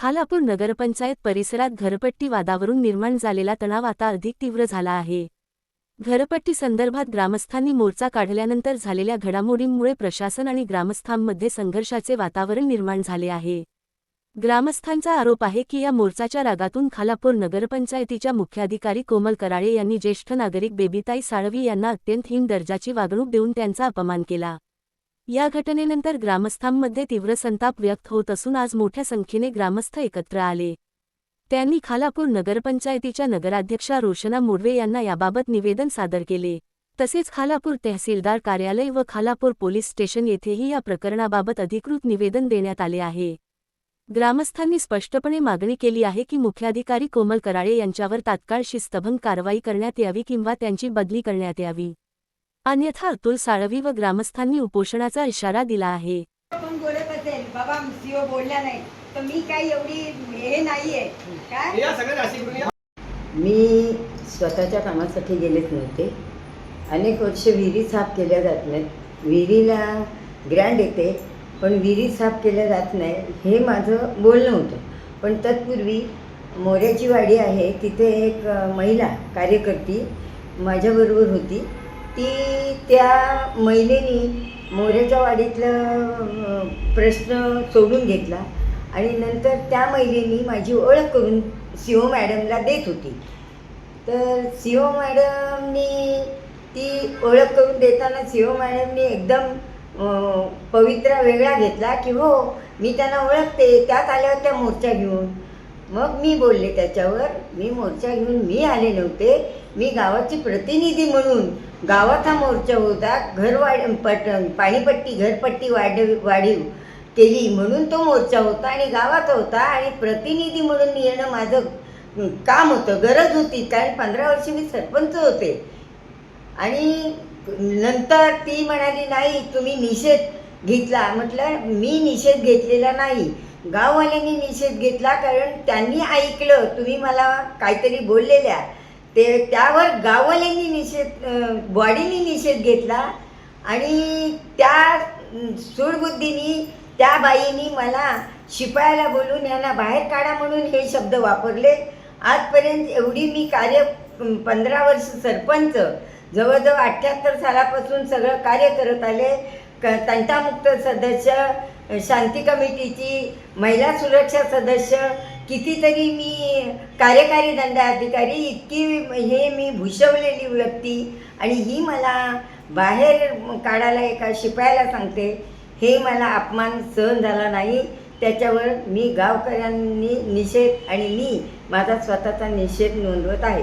खालापूर नगरपंचायत परिसरात घरपट्टी वादावरून निर्माण झालेला तणाव आता अधिक तीव्र झाला आहे। घरपट्टी संदर्भात ग्रामस्थांनी मोर्चा काढल्यानंतर झालेल्या घडामोडींमुळे प्रशासन आणि ग्रामस्थांमध्ये संघर्षाचे वातावरण निर्माण झाले आहे। ग्रामस्थांचा आरोप आहे की या मोर्चाच्या रागातून खालापूर नगरपंचायतीच्या मुख्याधिकारी कोमल कराळे यांनी ज्येष्ठ नागरिक बेबीताई साळवी यांना अत्यंत हीन दर्जाची वागणूक देऊन त्यांचा अपमान केला। या घटनेनंतर ग्रामस्थांमध्ये तीव्र संताप व्यक्त होत असून आज मोठ्या संख्येने ग्रामस्थ एकत्र आले। त्यांनी खालापूर नगरपंचायतीच्या नगराध्यक्षा रोशना मोडवे यांना याबाबत निवेदन सादर केले। तसेच खालापूर तहसीलदार कार्यालय व खालापूर पोलीस स्टेशन येथेही या प्रकरणाबाबत अधिकृत निवेदन देण्यात आले आहे। ग्रामस्थांनी स्पष्टपणे मागणी केली आहे की मुख्याधिकारी कोमल कराळे यांच्यावर तात्काळ शिस्तभंग कारवाई करण्यात यावी किंवा त्यांची बदली करण्यात यावी, अन्यथा अतुल साळवी व ग्रामस्थांनी उपोषणाचा इशारा दिला आहे। पण बोलत असेल बाबा सीओ बोलला नाही तर मी काय एवढी हे नाहीये काय। मी स्वतःच्या कामासाठी गेलेच नव्हते। अनेक वर्ष विहिरी साफ केल्या जात नाहीत, विहिरीला ग्रँड येते पण विहिरी साफ केल्या जात नाही हे माझं बोलणं होतं। पण तत्पूर्वी मोऱ्याची वाडी आहे, तिथे एक महिला कार्यकर्ती माझ्याबरोबर होती। ती त्या महिलेनी मोऱ्याच्या वाडीतलं प्रश्न सोडून घेतला आणि नंतर त्या महिलेनी माझी ओळख करून सीओ मॅडमला देत होती। तर सीओ मॅडमनी ती ओळख करून देताना सीओ मॅडमनी एकदम पवित्रा वेगळा घेतला की हो मी त्यांना ओळखते, त्यात आल्या होत्या मोर्चा घेऊन। मग मी बोलले त्याच्यावर, मी मोर्चा घेऊन मी आले नव्हते, मी गावाची प्रतिनिधी म्हणून गावात हा मोर्चा होता, पाणीपट्टी घरपट्टी वाढीव केली म्हणून तो मोर्चा होता आणि गावात होता आणि प्रतिनिधी म्हणून येणं माझं काम होतं, गरज होती, कारण 15 वर्ष मी सरपंच होते। आणि नंतर ती म्हणाली नाही तुम्ही निषेध घेतला। म्हटलं मी निषेध घेतलेला नाही, गाववाल्यांनी निषेध घेतला, कारण त्यांनी ऐकलं तुम्ही मला काहीतरी बोललेल्या ते, त्यावर गाववाल्यांनी बॉडीनी निषेध घेतला आणि त्या सूडबुद्धीनी त्या बाईंनी मला शिपायाला बोलून यांना बाहेर काढा म्हणून हे शब्द वापरले। आजपर्यंत एवढी मी 15 वर्ष सरपंच, जवळजवळ 78 सालापासून सगळं कार्य करत आले। तंटामुक्त सदस्य, शांती कमिटीची महिला सुरक्षा सदस्य, कितीतरी मी कार्यकारी दंडाधिकारी, इतकी हे मी भूषवलेली व्यक्ती आणि ही मला बाहेर काढायला एका शिपायाला सांगते, हे मला अपमान सहन झाला नाही। त्याच्यावर मी गावकऱ्यांनी निषेध आणि मी माझा स्वतःचा निषेध नोंदवत आहे।